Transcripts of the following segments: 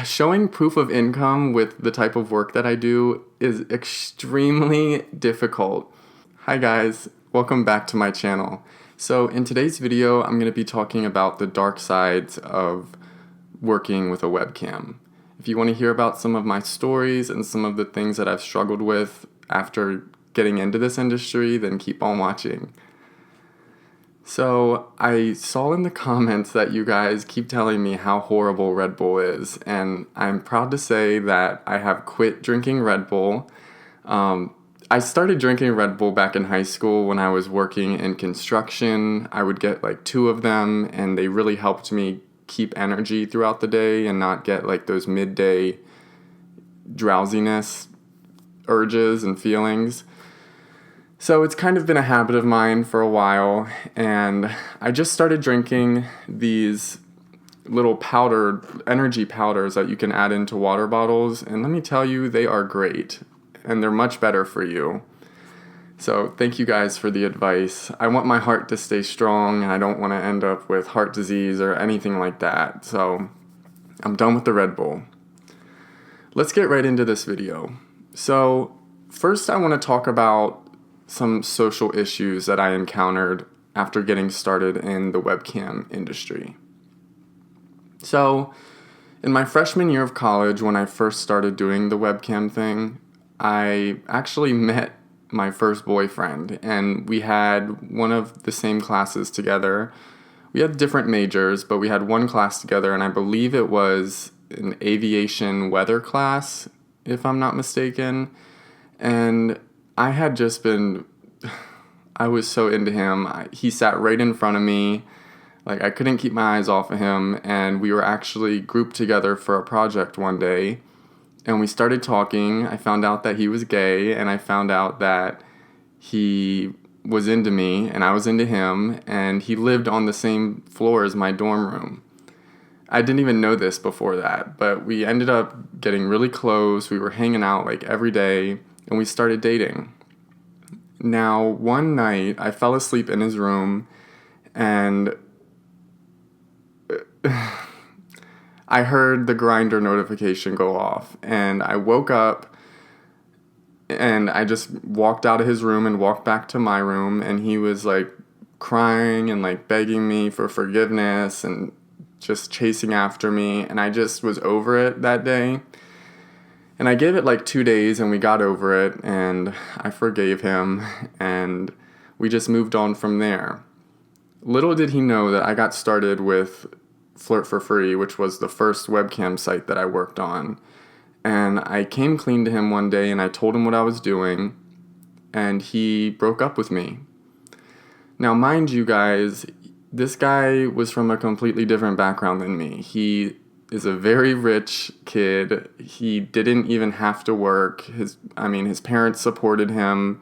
showing proof of income with the type of work that I do is extremely difficult. Hi guys, welcome back to my channel. So in today's video, I'm going to be talking about the dark sides of working with a webcam. If you want to hear about some of my stories and some of the things that I've struggled with after getting into this industry, then keep on watching. So I saw in the comments that you guys keep telling me how horrible Red Bull is, and I'm proud to say that I have quit drinking Red Bull. I started drinking Red Bull back in high school when I was working in construction. I would get like 2 of them, and they really helped me keep energy throughout the day and not get like those midday drowsiness urges and feelings. So it's kind of been a habit of mine for a while, and I just started drinking these little energy powders that you can add into water bottles, and let me tell you, they are great, and they're much better for you. So thank you guys for the advice. I want my heart to stay strong, and I don't want to end up with heart disease or anything like that, so I'm done with the Red Bull. Let's get right into this video. So first I want to talk about some social issues that I encountered after getting started in the webcam industry. So, in my freshman year of college, when I first started doing the webcam thing, I actually met my first boyfriend, and we had one of the same classes together. We had different majors, but we had one class together, and I believe it was an aviation weather class, if I'm not mistaken. And I was so into him. He sat right in front of me. Like, I couldn't keep my eyes off of him. And we were actually grouped together for a project one day. And we started talking. I found out that he was gay. And I found out that he was into me and I was into him. And he lived on the same floor as my dorm room. I didn't even know this before that. But we ended up getting really close. We were hanging out like every day. And we started dating. Now, one night, I fell asleep in his room, and I heard the Grindr notification go off, and I woke up, and I just walked out of his room and walked back to my room, and he was, like, crying and, like, begging me for forgiveness and just chasing after me, and I just was over it that day. And I gave it like 2 days and we got over it and I forgave him and we just moved on from there. Little did he know that I got started with Flirt for Free, which was the first webcam site that I worked on. And I came clean to him one day and I told him what I was doing and he broke up with me. Now, mind you guys, this guy was from a completely different background than me. He is a very rich kid. He didn't even have to work. His parents supported him.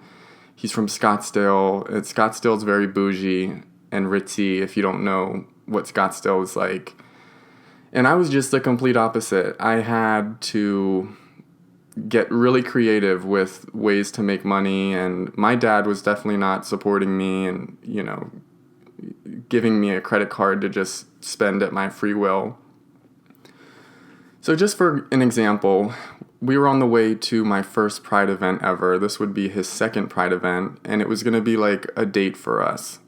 He's from Scottsdale. And Scottsdale's very bougie and ritzy if you don't know what Scottsdale is like. And I was just the complete opposite. I had to get really creative with ways to make money, and my dad was definitely not supporting me and, giving me a credit card to just spend at my free will. So just for an example, we were on the way to my first Pride event ever. This would be his second Pride event, and it was going to be like a date for us.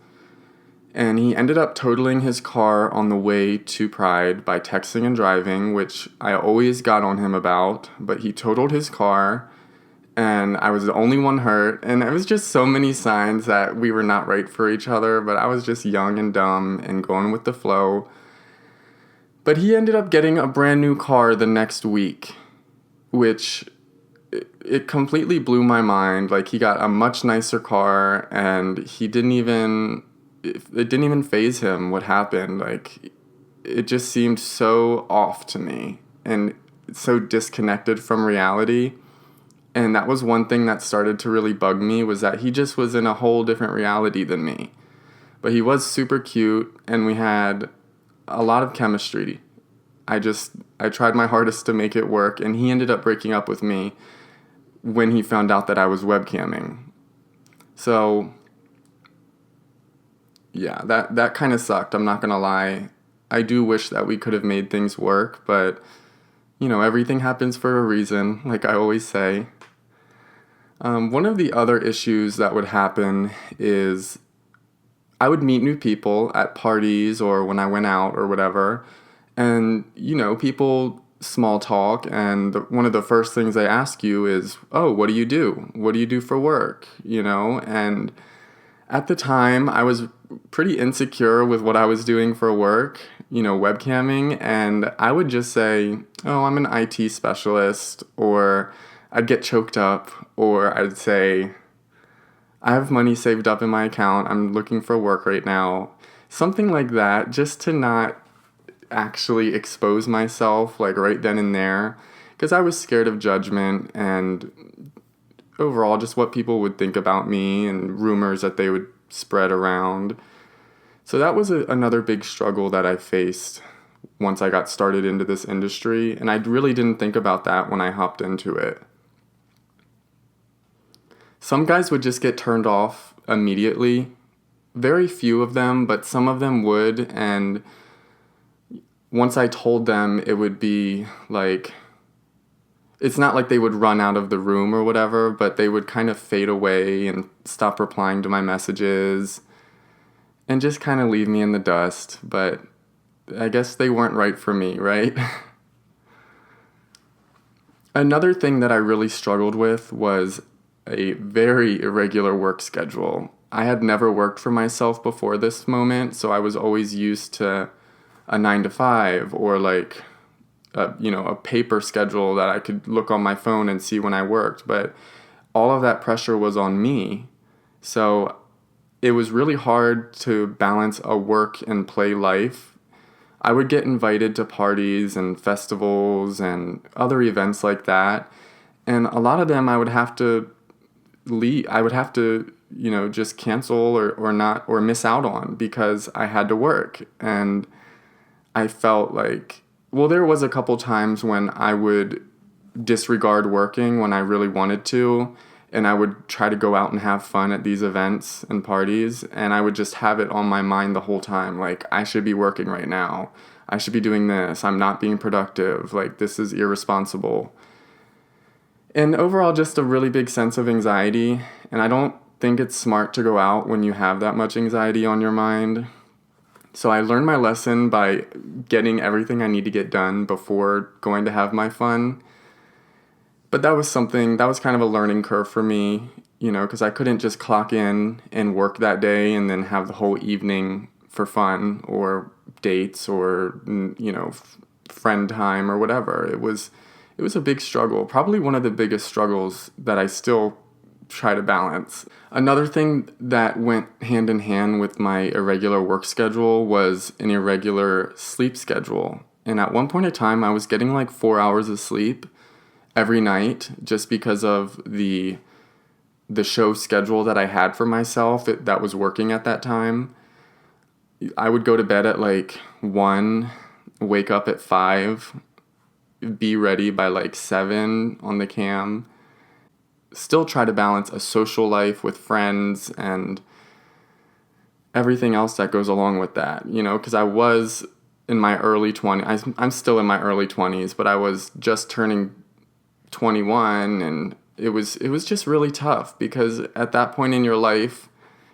And he ended up totaling his car on the way to Pride by texting and driving, which I always got on him about, but he totaled his car, and I was the only one hurt, and it was just so many signs that we were not right for each other, but I was just young and dumb and going with the flow. But he ended up getting a brand new car the next week, which it completely blew my mind. Like, he got a much nicer car, and it didn't even faze him what happened. Like, it just seemed so off to me and so disconnected from reality. And that was one thing that started to really bug me, was that he just was in a whole different reality than me. But he was super cute, and we had a lot of chemistry. I tried my hardest to make it work, and he ended up breaking up with me when he found out that I was webcamming. So, yeah, that kind of sucked, I'm not gonna lie. I do wish that we could have made things work, but everything happens for a reason, like I always say. One of the other issues that would happen is I would meet new people at parties or when I went out or whatever. And, people small talk. And one of the first things they ask you is, oh, what do you do? What do you do for work? And at the time, I was pretty insecure with what I was doing for work, webcamming. And I would just say, oh, I'm an IT specialist, or I'd get choked up, or I'd say, I have money saved up in my account. I'm looking for work right now. Something like that, just to not actually expose myself like right then and there, because I was scared of judgment and overall just what people would think about me and rumors that they would spread around. So that was another big struggle that I faced once I got started into this industry, and I really didn't think about that when I hopped into it. Some guys would just get turned off immediately. Very few of them, but some of them would, and once I told them, it would be like, it's not like they would run out of the room or whatever, but they would kind of fade away and stop replying to my messages and just kind of leave me in the dust. But I guess they weren't right for me, right? Another thing that I really struggled with was a very irregular work schedule. I had never worked for myself before this moment, so I was always used to a 9 to 5 or like a paper schedule that I could look on my phone and see when I worked. But all of that pressure was on me. So it was really hard to balance a work and play life. I would get invited to parties and festivals and other events like that. And a lot of them I would have to leave. I would have to, just cancel or not, or miss out on because I had to work. And I felt like, well, there was a couple times when I would disregard working when I really wanted to, and I would try to go out and have fun at these events and parties, and I would just have it on my mind the whole time, like, I should be working right now. I should be doing this. I'm not being productive. Like, this is irresponsible. And overall, just a really big sense of anxiety, and I don't think it's smart to go out when you have that much anxiety on your mind. So I learned my lesson by getting everything I need to get done before going to have my fun. But that was kind of a learning curve for me, because I couldn't just clock in and work that day and then have the whole evening for fun or dates or, friend time or whatever. It was a big struggle, probably one of the biggest struggles that I still try to balance. Another thing that went hand in hand with my irregular work schedule was an irregular sleep schedule. And at one point in time, I was getting like 4 hours of sleep every night just because of the show schedule that I had for myself that was working at that time. I would go to bed at like 1, wake up at 5, be ready by like 7 on the cam, still try to balance a social life with friends and everything else that goes along with that, because I was in my early 20s. I'm still in my early 20s, but I was just turning 21, and it was just really tough because at that point in your life,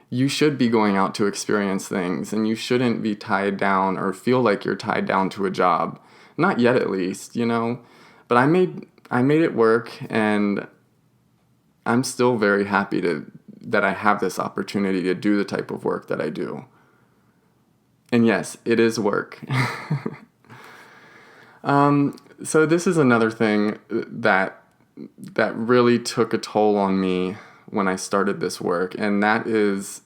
you should be going out to experience things, and you shouldn't be tied down or feel like you're tied down to a job. Not yet, at least, But I made it work, and I'm still very happy that I have this opportunity to do the type of work that I do. And yes, it is work. So this is another thing that really took a toll on me when I started this work, and that is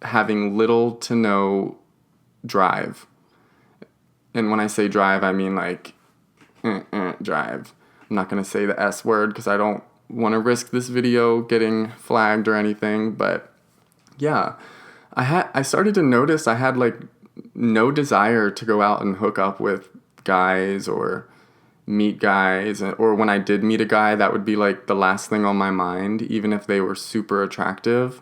having little to no drive. And when I say drive, I mean like drive. I'm not going to say the S word because I don't want to risk this video getting flagged or anything, but yeah, I started to notice I had like no desire to go out and hook up with guys or meet guys, or when I did meet a guy, that would be like the last thing on my mind, even if they were super attractive.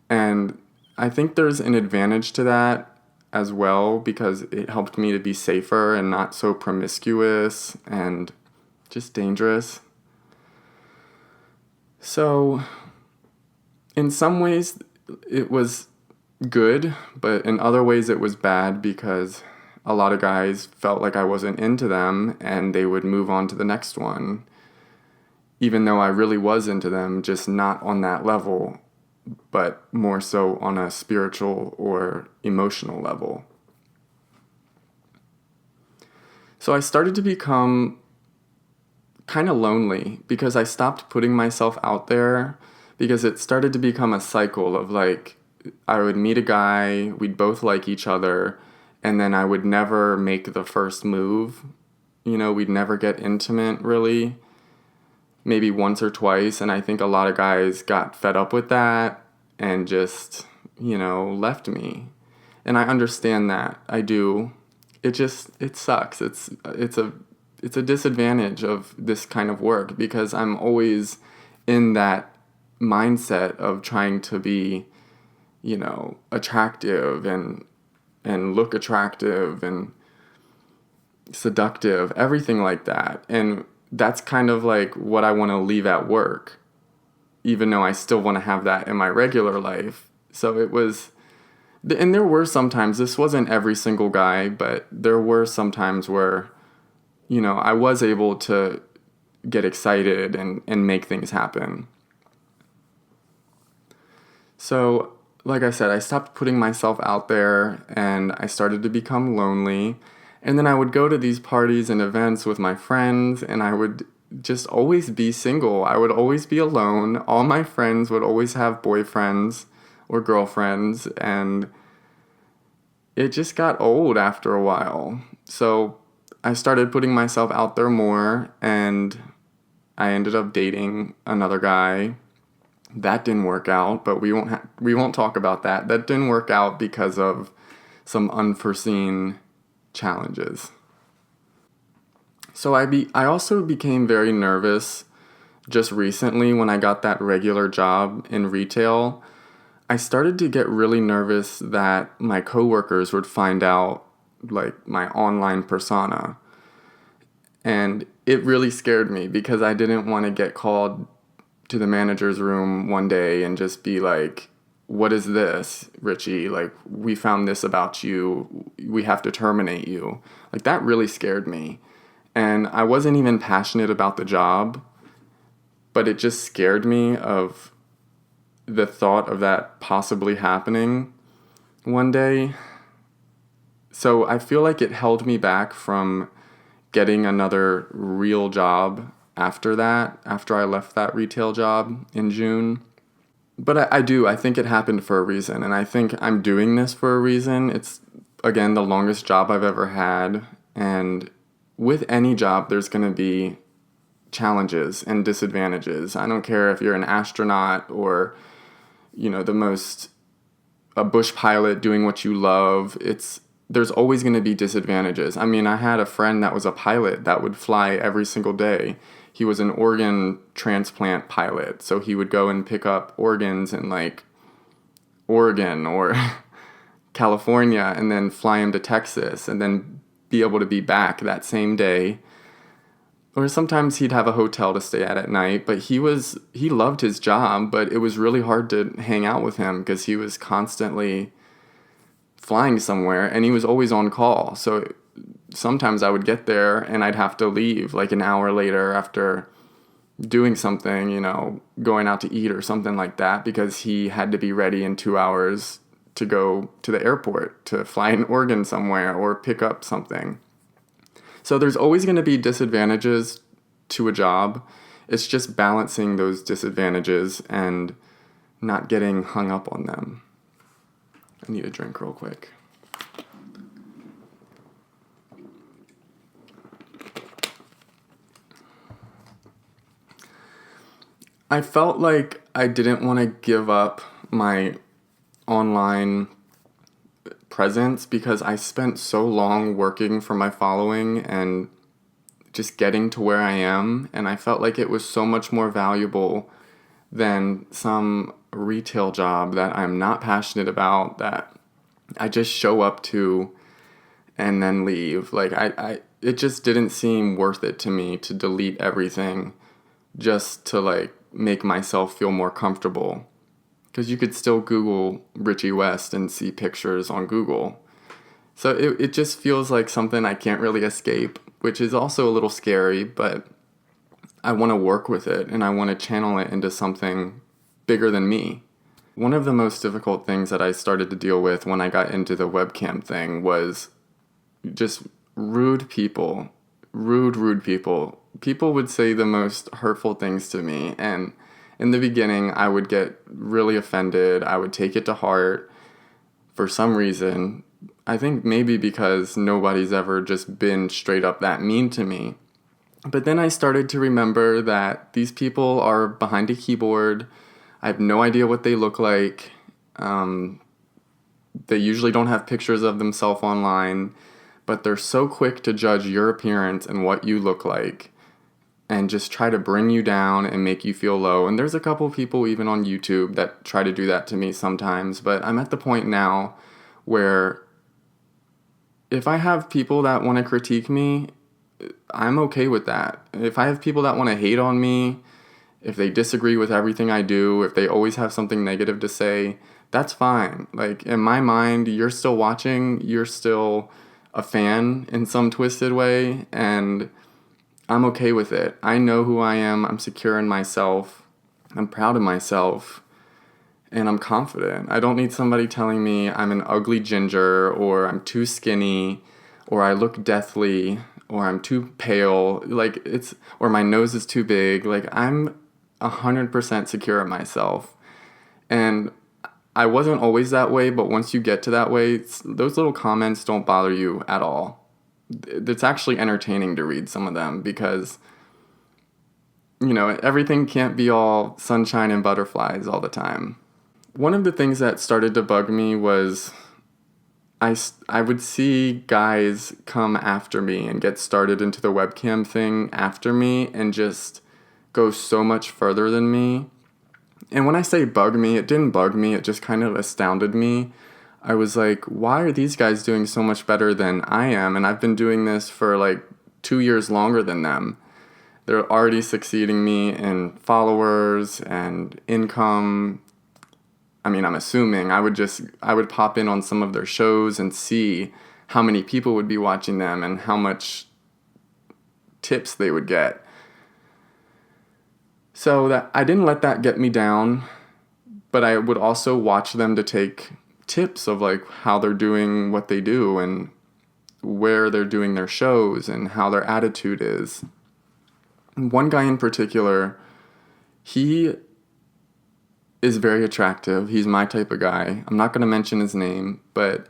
And I think there's an advantage to that. as well because it helped me to be safer and not so promiscuous and just dangerous. So, in some ways, it was good, but in other ways, it was bad because a lot of guys felt like I wasn't into them and they would move on to the next one, even though I really was into them, just not on that level, but more so on a spiritual or emotional level. So I started to become kind of lonely because I stopped putting myself out there because it started to become a cycle of like, I would meet a guy, we'd both like each other, and then I would never make the first move. We'd never get intimate really, maybe once or twice, and I think a lot of guys got fed up with that and just, left me. And I understand that. I do. It sucks. It's a disadvantage of this kind of work because I'm always in that mindset of trying to be, attractive and look attractive and seductive, everything like that. And that's kind of like what I want to leave at work, even though I still want to have that in my regular life. So it was, and there were sometimes, this wasn't every single guy, but there were some times where, I was able to get excited and make things happen. So, like I said, I stopped putting myself out there and I started to become lonely. And then I would go to these parties and events with my friends and I would just always be single. I would always be alone. All my friends would always have boyfriends or girlfriends, and it just got old after a while. So I started putting myself out there more, and I ended up dating another guy. That didn't work out, but we won't talk about that. That didn't work out because of some unforeseen challenges. So I also became very nervous just recently when I got that regular job in retail. I started to get really nervous that my coworkers would find out like my online persona. And it really scared me because I didn't want to get called to the manager's room one day and just be like, "What is this, Richie? Like, we found this about you. We have to terminate you." Like, that really scared me. And I wasn't even passionate about the job, but it just scared me of the thought of that possibly happening one day. So I feel like it held me back from getting another real job after I left that retail job in June. But I think it happened for a reason, and I think I'm doing this for a reason. It's, again, the longest job I've ever had, and with any job, there's going to be challenges and disadvantages. I don't care if you're an astronaut or, a bush pilot doing what you love. There's always going to be disadvantages. I mean, I had a friend that was a pilot that would fly every single day. He was an organ transplant pilot, so he would go and pick up organs in like Oregon or California and then fly them to Texas and then be able to be back that same day. Or sometimes he'd have a hotel to stay at night, but he loved his job, but it was really hard to hang out with him because he was constantly flying somewhere and he was always on call. So sometimes I would get there and I'd have to leave like an hour later after doing something, going out to eat or something like that, because he had to be ready in 2 hours to go to the airport to fly an organ somewhere or pick up something. So there's always going to be disadvantages to a job. It's just balancing those disadvantages and not getting hung up on them. I need a drink real quick. I felt like I didn't want to give up my online presence because I spent so long working for my following and just getting to where I am, and I felt like it was so much more valuable than some retail job that I'm not passionate about, that I just show up to and then leave. Like it just didn't seem worth it to me to delete everything just to like make myself feel more comfortable. Because you could still Google Richie West and see pictures on Google. So it just feels like something I can't really escape, which is also a little scary, but I want to work with it and I want to channel it into something bigger than me. One of the most difficult things that I started to deal with when I got into the webcam thing was just rude people. Rude people. People would say the most hurtful things to me, and in the beginning I would get really offended. I would take it to heart for some reason. I think maybe because nobody's ever just been straight up that mean to me. But then I started to remember that these people are behind a keyboard. I have no idea what they look like. They usually don't have pictures of themselves online, but they're so quick to judge your appearance and what you look like and just try to bring you down and make you feel low. And there's a couple people even on YouTube that try to do that to me sometimes, but I'm at the point now where if I have people that want to critique me, I'm okay with that. If I have people that want to hate on me, if they disagree with everything I do, if they always have something negative to say, that's fine. Like, in my mind, you're still watching, you're still a fan in some twisted way, and I'm okay with it. I know who I am, I'm secure in myself, I'm proud of myself, and I'm confident. I don't need somebody telling me I'm an ugly ginger, or I'm too skinny, or I look deathly, or I'm too pale, or my nose is too big. Like, I'm 100% secure in myself. And I wasn't always that way, but once you get to that way, those little comments don't bother you at all. It's actually entertaining to read some of them because, everything can't be all sunshine and butterflies all the time. One of the things that started to bug me was I would see guys come after me and get started into the webcam thing after me and just go so much further than me. And when I say bug me, it didn't bug me, it just kind of astounded me. I was like, why are these guys doing so much better than I am? And I've been doing this for like 2 years longer than them. They're already succeeding me in followers and income. I mean, I'm assuming I would pop in on some of their shows and see how many people would be watching them and how much tips they would get. So that I didn't let that get me down, but I would also watch them to take tips of like how they're doing what they do and where they're doing their shows and how their attitude is. One guy in particular, he is very attractive. He's my type of guy. I'm not going to mention his name, but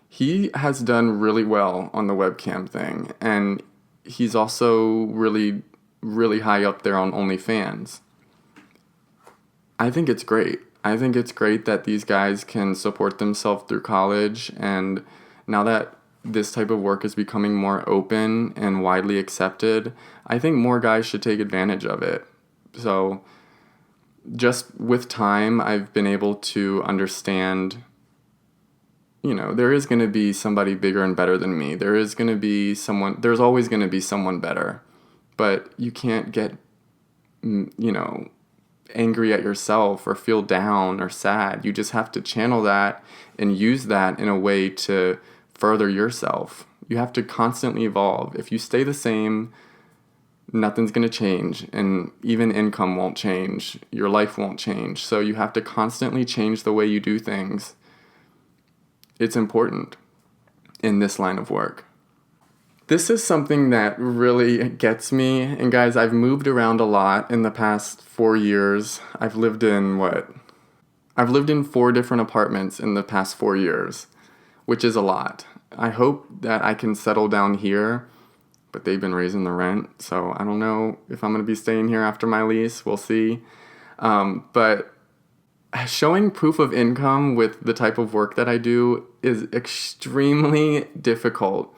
he has done really well on the webcam thing. And he's also really, really high up there on OnlyFans. I think it's great. I think it's great that these guys can support themselves through college. And now that this type of work is becoming more open and widely accepted, I think more guys should take advantage of it. So just with time, I've been able to understand, there is going to be somebody bigger and better than me. There's always going to be someone better. But you can't get, angry at yourself or feel down or sad. You just have to channel that and use that in a way to further yourself. You have to constantly evolve. If you stay the same, nothing's going to change, and even income won't change. Your life won't change. So you have to constantly change the way you do things. It's important in this line of work. This is something that really gets me. And guys, I've moved around a lot in the past 4 years. I've lived in 4 different apartments in the past 4 years, which is a lot. I hope that I can settle down here, but they've been raising the rent, so I don't know if I'm going to be staying here after my lease. We'll see. But showing proof of income with the type of work that I do is extremely difficult.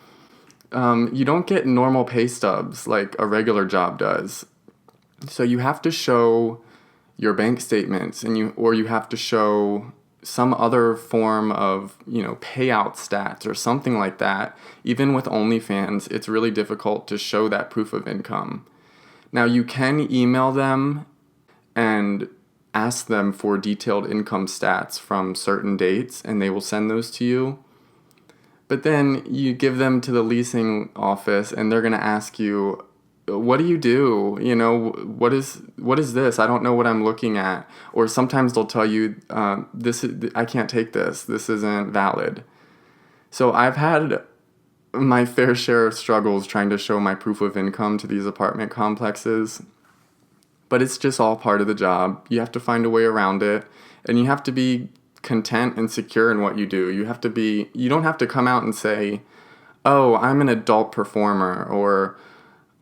You don't get normal pay stubs like a regular job does. So you have to show your bank statements or you have to show some other form of, payout stats or something like that. Even with OnlyFans, it's really difficult to show that proof of income. Now, you can email them and ask them for detailed income stats from certain dates, and they will send those to you. But then you give them to the leasing office, and they're going to ask you, what do you do? What is this? I don't know what I'm looking at. Or sometimes they'll tell you, I can't take this. This isn't valid. So I've had my fair share of struggles trying to show my proof of income to these apartment complexes. But it's just all part of the job. You have to find a way around it, and you have to be content and secure in what you do. You don't have to come out and say, oh, I'm an adult performer, or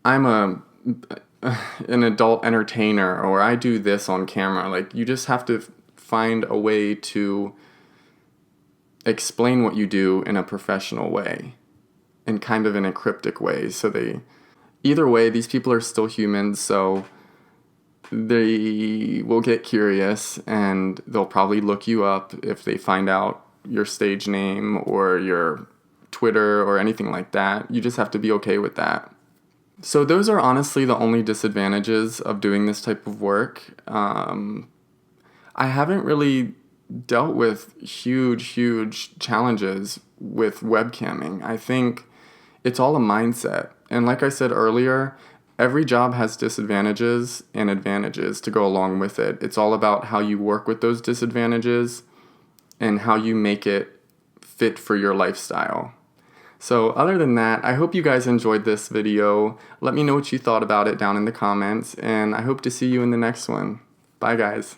I'm an adult entertainer, or I do this on camera. Like, you just have to find a way to explain what you do in a professional way and kind of in a cryptic way. Either way, these people are still humans, so they will get curious and they'll probably look you up if they find out your stage name or your Twitter or anything like that. You just have to be okay with that. So those are honestly the only disadvantages of doing this type of work. I haven't really dealt with huge challenges with webcamming. I think it's all a mindset. And like I said earlier, every job has disadvantages and advantages to go along with it. It's all about how you work with those disadvantages and how you make it fit for your lifestyle. So other than that, I hope you guys enjoyed this video. Let me know what you thought about it down in the comments, and I hope to see you in the next one. Bye, guys.